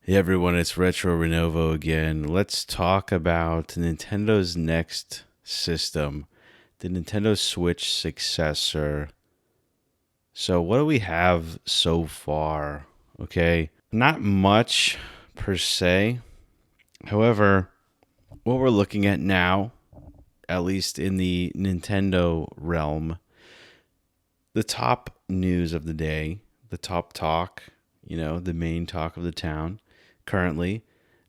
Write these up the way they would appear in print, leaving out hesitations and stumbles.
Hey everyone, it's Retro Renovo again. Let's talk about Nintendo's next system, the Nintendo Switch successor. So, what do we have so far? Okay, not much per se. However, what we're looking at now, at least in the Nintendo realm, the top news of the day, the top talk, the main talk of the town currently,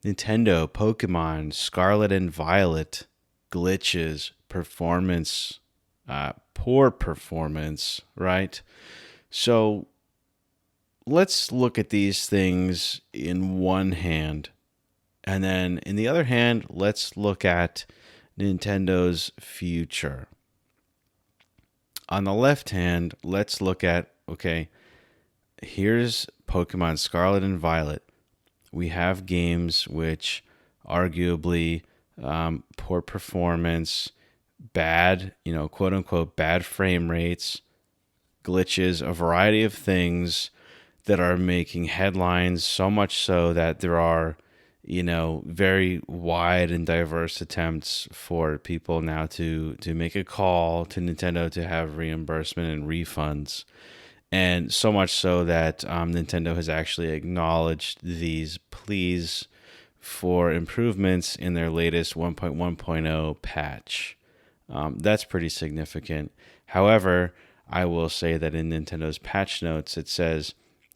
Nintendo, Pokemon, Scarlet and Violet, glitches, performance, poor performance, right? So let's look at these things in one hand. And then in the other hand, let's look at Nintendo's future. On the left hand, let's look at, okay, here's Pokemon Scarlet and Violet. We have games which arguably poor performance, bad, quote unquote, bad frame rates, glitches, a variety of things that are making headlines, so much so that there are, very wide and diverse attempts for people now to make a call to Nintendo to have reimbursement and refunds. And so much so that Nintendo has actually acknowledged these pleas for improvements in their latest 1.1.0 patch. That's pretty significant. However, I will say that in Nintendo's patch notes, it says,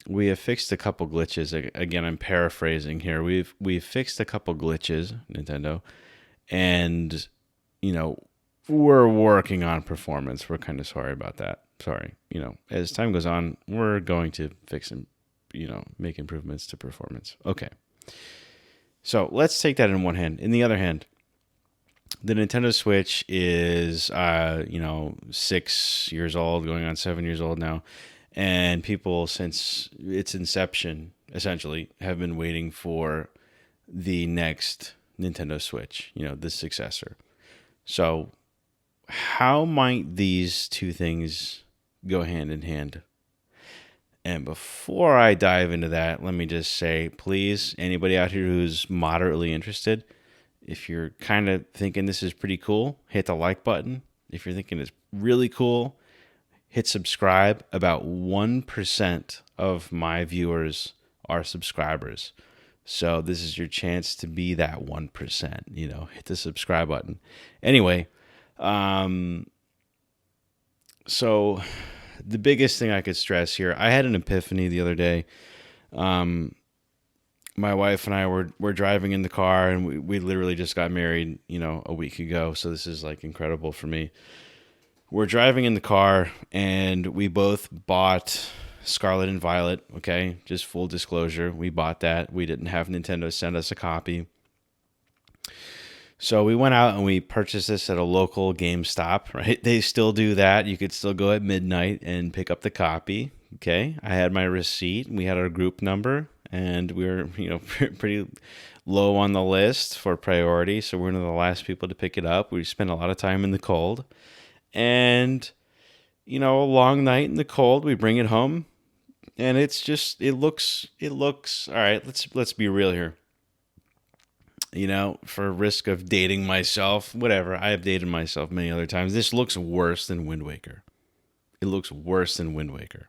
we have fixed a couple glitches. Again, I'm paraphrasing here. We've fixed a couple glitches, Nintendo, and, we're working on performance. We're kind of sorry about that. Sorry. As time goes on, we're going to fix and, make improvements to performance. Okay. So let's take that in one hand. In the other hand, the Nintendo Switch is, 6 years old, going on 7 years old now. And people, since its inception, essentially, have been waiting for the next Nintendo Switch, the successor. So how might these two things go hand in hand? And before I dive into that, let me just say, please, anybody out here who's moderately interested, if you're kind of thinking this is pretty cool, hit the like button. If you're thinking it's really cool, hit subscribe. About 1% of my viewers are subscribers. So this is your chance to be that 1%, hit the subscribe button. Anyway, so the biggest thing I could stress here, I had an epiphany the other day. My wife and I were driving in the car, and we literally just got married, a week ago. So this is like incredible for me. We're driving in the car, and we both bought Scarlet and Violet. Okay, just full disclosure, we bought that. We didn't have Nintendo send us a copy. So we went out and we purchased this at a local GameStop, right? They still do that. You could still go at midnight and pick up the copy. Okay, I had my receipt. We had our group number, and we were, pretty low on the list for priority. So we're one of the last people to pick it up. We spent a lot of time in the cold, and a long night in the cold. We bring it home, and it's just it looks all right. Let's be real here. For risk of dating myself, whatever. I have dated myself many other times. This looks worse than Wind Waker. It looks worse than Wind Waker.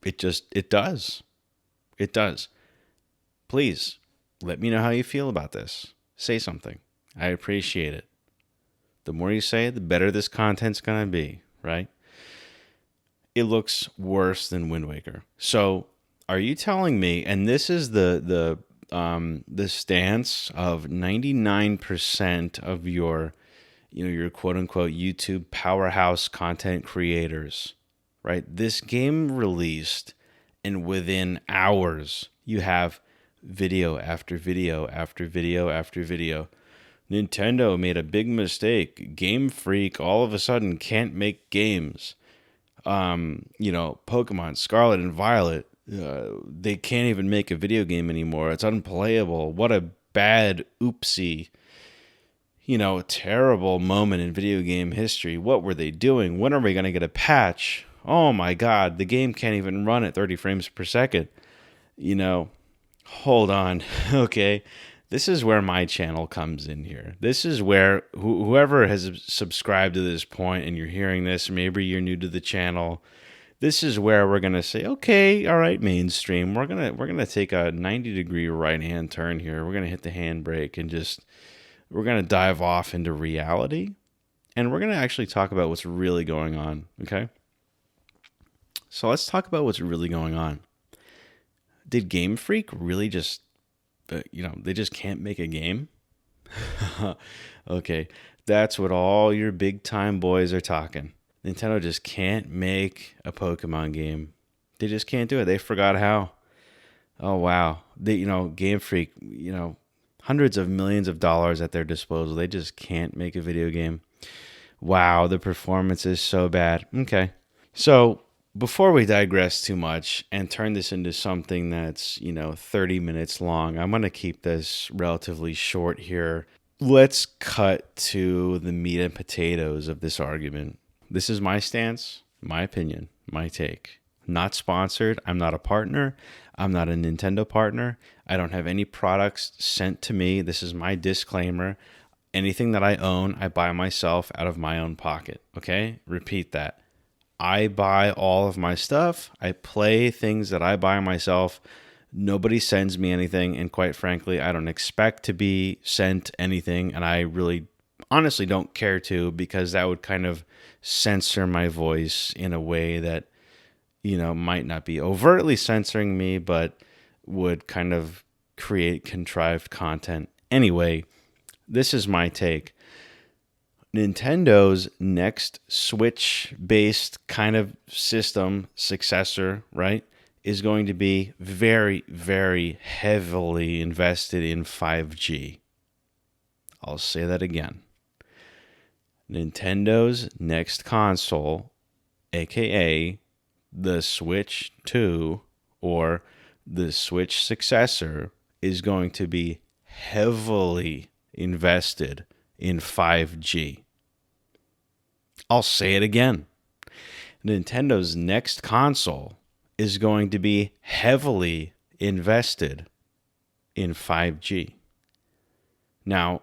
It does. It does. Please, let me know how you feel about this. Say something. I appreciate it. The more you say, the better this content's going to be, right? It looks worse than Wind Waker. So, are you telling me, and this is the stance of 99% of your quote unquote YouTube powerhouse content creators, right? This game released, and within hours, you have video after video after video after video. Nintendo made a big mistake. Game Freak all of a sudden can't make games. Pokemon Scarlet and Violet, they can't even make a video game anymore. It's unplayable. What a bad oopsie. Terrible moment in video game history. What were they doing? When are we going to get a patch? Oh my God, the game can't even run at 30 frames per second. Hold on. Okay. This is where my channel comes in here. This is where whoever has subscribed to this point and you're hearing this, maybe you're new to the channel. This is where we're going to say, okay, all right, mainstream. We're going to take a 90-degree right-hand turn here. We're going to hit the handbrake and we're going to dive off into reality. And we're going to actually talk about what's really going on, okay? So let's talk about what's really going on. Did Game Freak really just they just can't make a game? Okay, that's what all your big time boys are talking. Nintendo just can't make a Pokemon game. They just can't do it. They forgot how. Oh wow. Game Freak, hundreds of millions of dollars at their disposal. They just can't make a video game. Wow, the performance is so bad. Okay. So, before we digress too much and turn this into something that's, 30 minutes long, I'm going to keep this relatively short here. Let's cut to the meat and potatoes of this argument. This is my stance, my opinion, my take. Not sponsored. I'm not a partner. I'm not a Nintendo partner. I don't have any products sent to me. This is my disclaimer. Anything that I own, I buy myself out of my own pocket. Okay? Repeat that. I buy all of my stuff. I play things that I buy myself. Nobody sends me anything. And quite frankly, I don't expect to be sent anything. And I really honestly don't care to, because that would kind of censor my voice in a way that, might not be overtly censoring me, but would kind of create contrived content. Anyway, this is my take. Nintendo's next Switch-based kind of system successor, right, is going to be very, very heavily invested in 5G. I'll say that again. Nintendo's next console, aka the Switch 2 or the Switch successor, is going to be heavily invested in 5G. I'll say it again. Nintendo's next console is going to be heavily invested in 5G. Now,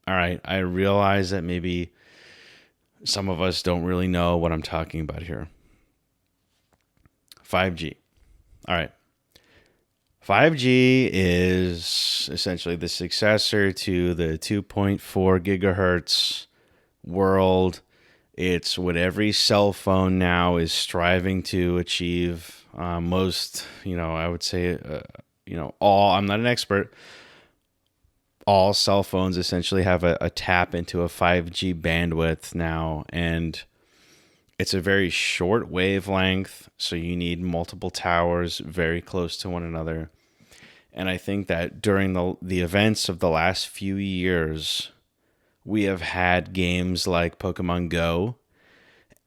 all right, I realize that maybe some of us don't really know what I'm talking about here. 5G. All right. 5G is essentially the successor to the 2.4 gigahertz world. It's what every cell phone now is striving to achieve. Most, I would say, I'm not an expert. All cell phones essentially have a tap into a 5G bandwidth now, and it's a very short wavelength, so you need multiple towers very close to one another. And I think that during the events of the last few years, we have had games like Pokemon Go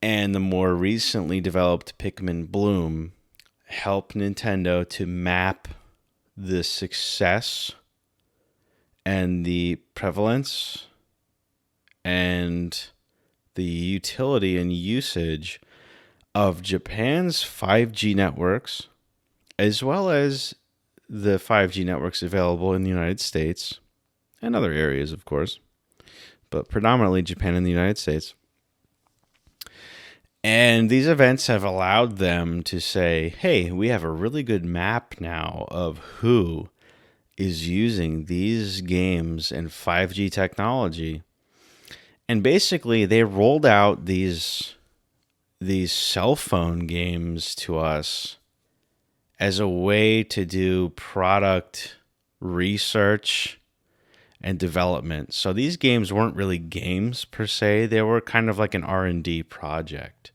and the more recently developed Pikmin Bloom help Nintendo to map the success and the prevalence and the utility and usage of Japan's 5G networks, as well as the 5G networks available in the United States and other areas, of course, but predominantly Japan and the United States. And these events have allowed them to say, hey, we have a really good map now of who is using these games and 5G technology. And basically, they rolled out these cell phone games to us as a way to do product research and development. So these games weren't really games per se. They were kind of like an R&D project.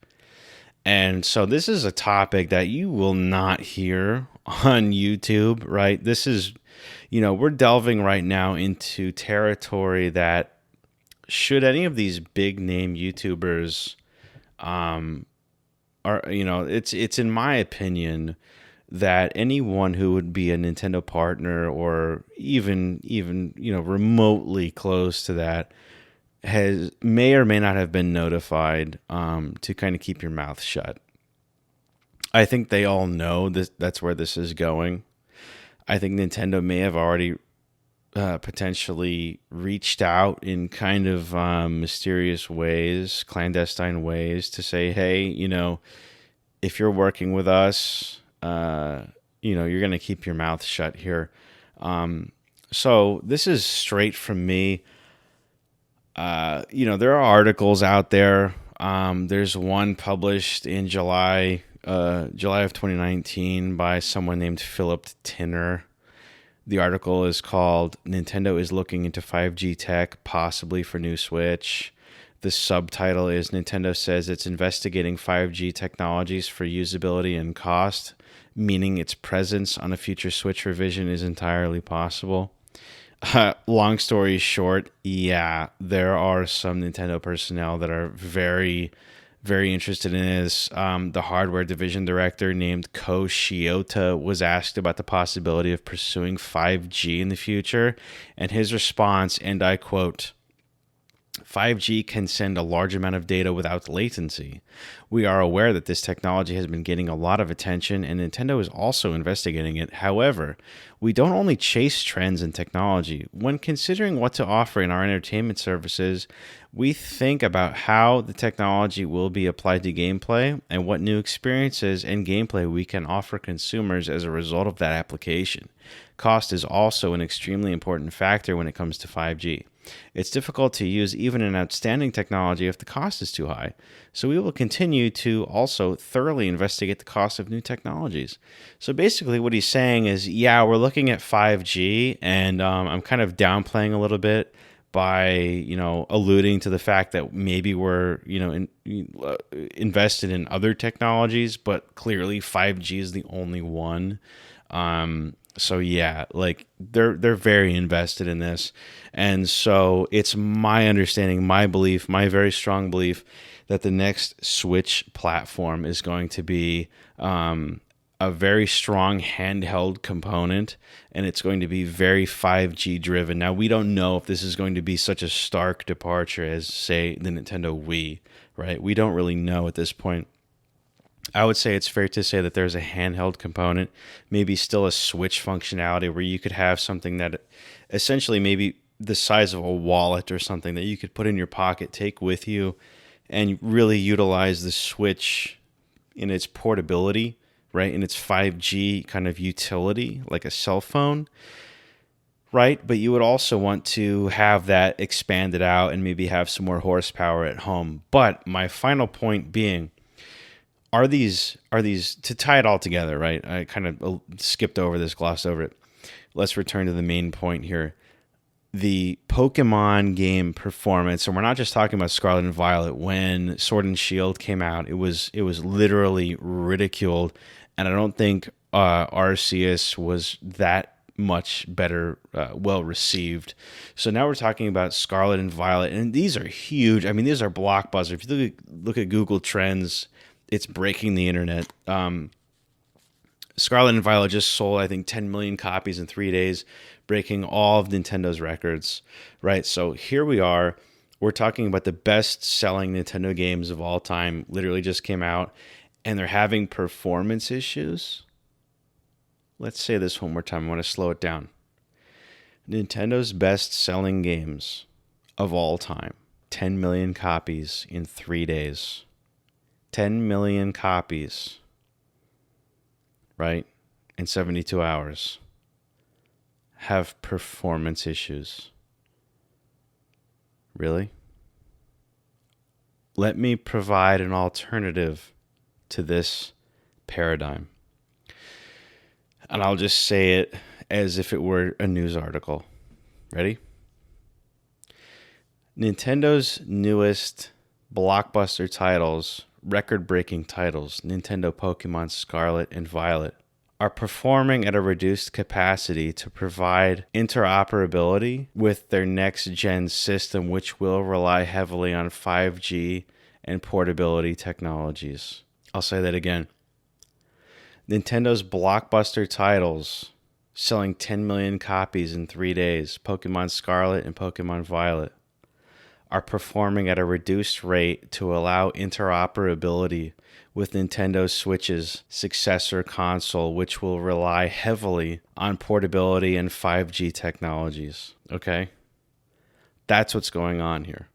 And so this is a topic that you will not hear on YouTube, right? This is, we're delving right now into territory that, should any of these big name YouTubers, it's in my opinion that anyone who would be a Nintendo partner or even remotely close to that may or may not have been notified to kind of keep your mouth shut. I think they all know that's where this is going. I think Nintendo may have already potentially reached out in kind of mysterious ways, clandestine ways, to say, hey, if you're working with us, you're going to keep your mouth shut here. So this is straight from me. There are articles out there. There's one published in July of 2019 by someone named Philip Tinner. The article is called "Nintendo is looking into 5G tech, possibly for new Switch." The subtitle is "Nintendo says it's investigating 5G technologies for usability and cost, meaning its presence on a future Switch revision is entirely possible." Long story short, yeah, there are some Nintendo personnel that are very, very interested in this. The hardware division director named Ko Shiota was asked about the possibility of pursuing 5G in the future, and his response, and I quote, "5G can send a large amount of data without latency. We are aware that this technology has been getting a lot of attention, and Nintendo is also investigating it. However, we don't only chase trends in technology. When considering what to offer in our entertainment services, we think about how the technology will be applied to gameplay and what new experiences and gameplay we can offer consumers as a result of that application. Cost is also an extremely important factor when it comes to 5G. It's difficult to use even an outstanding technology if the cost is too high. So we will continue to also thoroughly investigate the cost of new technologies." So basically what he's saying is, yeah, we're looking at 5G, and I'm kind of downplaying a little bit by, alluding to the fact that maybe we're, invested in other technologies, but clearly 5G is the only one. So yeah, like they're very invested in this. And so it's my understanding, my belief, my very strong belief that the next Switch platform is going to be a very strong handheld component, and it's going to be very 5G driven. Now, we don't know if this is going to be such a stark departure as, say, the Nintendo Wii, right? We don't really know at this point. I would say it's fair to say that there's a handheld component, maybe still a Switch functionality where you could have something that essentially maybe the size of a wallet or something that you could put in your pocket, take with you, and really utilize the Switch in its portability, right? In its 5G kind of utility, like a cell phone, right? But you would also want to have that expanded out and maybe have some more horsepower at home. But my final point being, are these to tie it all together, right? I kind of skipped over this, glossed over it. Let's return to the main point here. The Pokemon game performance, and we're not just talking about Scarlet and Violet. When Sword and Shield came out, it was literally ridiculed, and I don't think Arceus was that much better, well received. So now we're talking about Scarlet and Violet, and these are huge. I mean, these are blockbusters. If you look at Google Trends, it's breaking the internet. Scarlet and Violet just sold, I think, 10 million copies in 3 days, breaking all of Nintendo's records, right? So here we are. We're talking about the best-selling Nintendo games of all time, literally just came out, and they're having performance issues. Let's say this one more time. I want to slow it down. Nintendo's best-selling games of all time, 10 million copies in 3 days. 10 million copies, right, in 72 hours, have performance issues. Really? Let me provide an alternative to this paradigm. And I'll just say it as if it were a news article. Ready? Nintendo's newest blockbuster titles, record-breaking titles, Nintendo Pokemon Scarlet and Violet, are performing at a reduced capacity to provide interoperability with their next-gen system, which will rely heavily on 5G and portability technologies. I'll say that again. Nintendo's blockbuster titles, selling 10 million copies in 3 days, Pokemon Scarlet and Pokemon Violet, are performing at a reduced rate to allow interoperability with Nintendo Switch's successor console, which will rely heavily on portability and 5G technologies. Okay? That's what's going on here.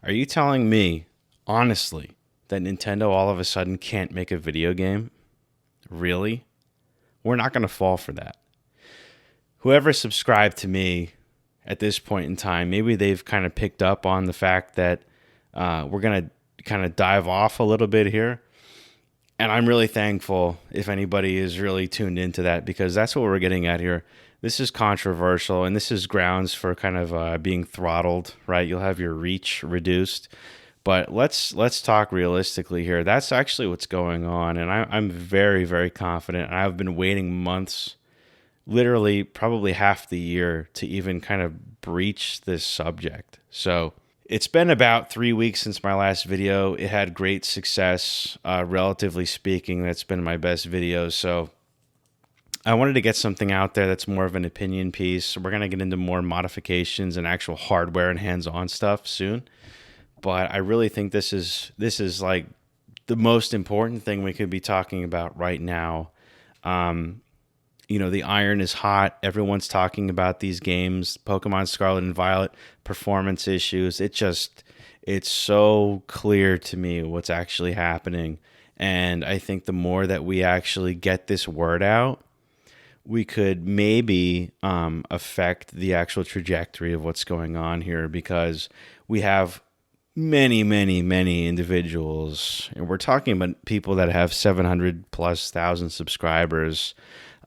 Are you telling me, honestly, that Nintendo all of a sudden can't make a video game? Really? We're not going to fall for that. Whoever subscribed to me at this point in time, maybe they've kind of picked up on the fact that we're going to kind of dive off a little bit here. And I'm really thankful if anybody is really tuned into that, because that's what we're getting at here. This is controversial, and this is grounds for kind of being throttled, right? You'll have your reach reduced. But let's talk realistically here. That's actually what's going on, and I'm very, very confident. I've been waiting months, literally probably half the year, to even kind of breach this subject. So it's been about 3 weeks since my last video. It had great success, relatively speaking. That's been my best video. So I wanted to get something out there that's more of an opinion piece. We're going to get into more modifications and actual hardware and hands-on stuff soon. But I really think this is like the most important thing we could be talking about right now. The iron is hot. Everyone's talking about these games, Pokemon Scarlet and Violet, performance issues. It's so clear to me what's actually happening. And I think the more that we actually get this word out, we could maybe affect the actual trajectory of what's going on here, because we have many, many, many individuals, and we're talking about people that have 700 plus thousand subscribers.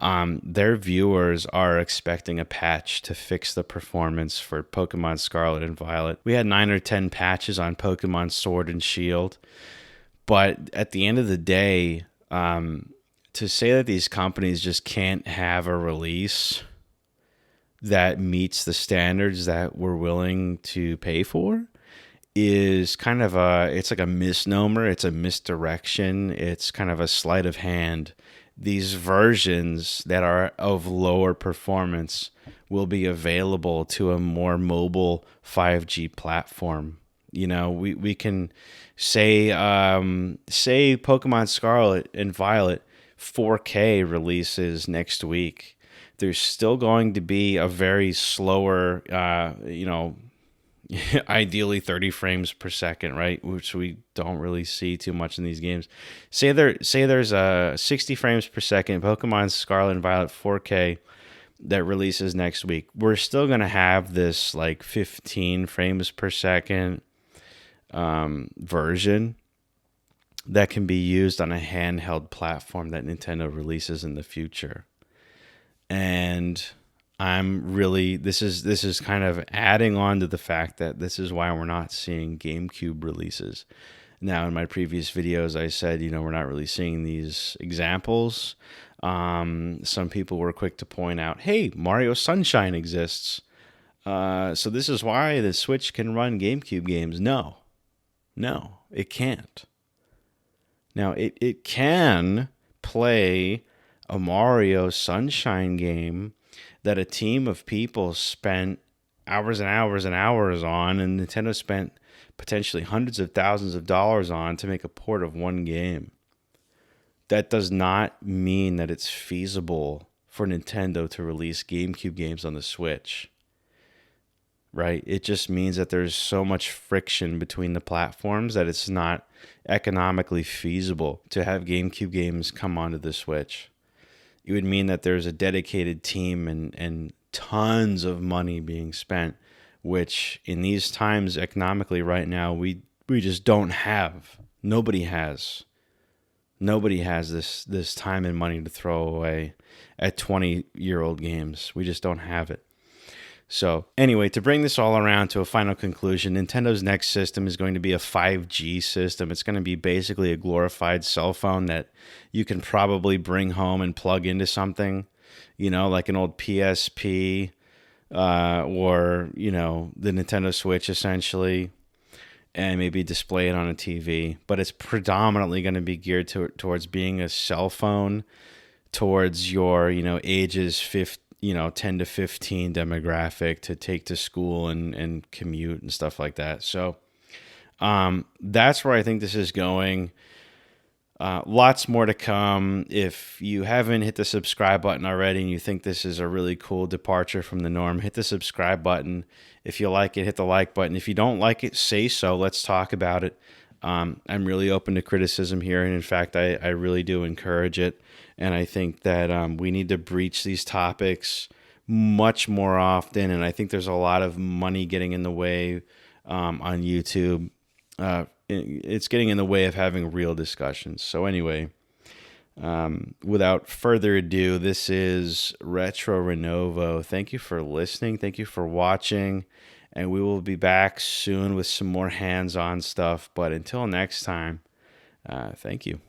Their viewers are expecting a patch to fix the performance for Pokemon Scarlet and Violet. We had 9 or 10 patches on Pokemon Sword and Shield, but at the end of the day, to say that these companies just can't have a release that meets the standards that we're willing to pay for is kind of it's like a misnomer. It's a misdirection. It's kind of a sleight of hand. These versions that are of lower performance will be available to a more mobile 5G platform. We can say Pokemon Scarlet and Violet 4K releases next week. There's still going to be a very slower, ideally 30 frames per second, right? Which we don't really see too much in these games. Say there's a 60 frames per second Pokemon Scarlet and Violet 4K that releases next week. We're still going to have this like 15 frames per second version that can be used on a handheld platform that Nintendo releases in the future. And this is kind of adding on to the fact that this is why we're not seeing GameCube releases. Now, in my previous videos, I said, we're not really seeing these examples. Some people were quick to point out, hey, Mario Sunshine exists. So this is why the Switch can run GameCube games. No, it can't. Now, it can play a Mario Sunshine game that a team of people spent hours and hours and hours on, and Nintendo spent potentially hundreds of thousands of dollars on to make a port of one game. That does not mean that it's feasible for Nintendo to release GameCube games on the Switch, right? It just means that there's so much friction between the platforms that it's not economically feasible to have GameCube games come onto the Switch. It would mean that there's a dedicated team and tons of money being spent, which in these times economically right now, we just don't have. Nobody has this time and money to throw away at 20-year-old games. We just don't have it. So anyway, to bring this all around to a final conclusion, Nintendo's next system is going to be a 5G system. It's going to be basically a glorified cell phone that you can probably bring home and plug into something, like an old PSP or, the Nintendo Switch essentially, and maybe display it on a TV. But it's predominantly going to be geared towards being a cell phone towards your, ages 10 to 15 demographic to take to school and commute and stuff like that. So that's where I think this is going. Lots more to come. If you haven't hit the subscribe button already and you think this is a really cool departure from the norm, hit the subscribe button. If you like it, hit the like button. If you don't like it, say so. Let's talk about it. I'm really open to criticism here. And in fact, I really do encourage it. And I think that we need to breach these topics much more often. And I think there's a lot of money getting in the way on YouTube. It's getting in the way of having real discussions. So anyway, without further ado, this is Retro Renovo. Thank you for listening. Thank you for watching. And we will be back soon with some more hands-on stuff. But until next time, thank you.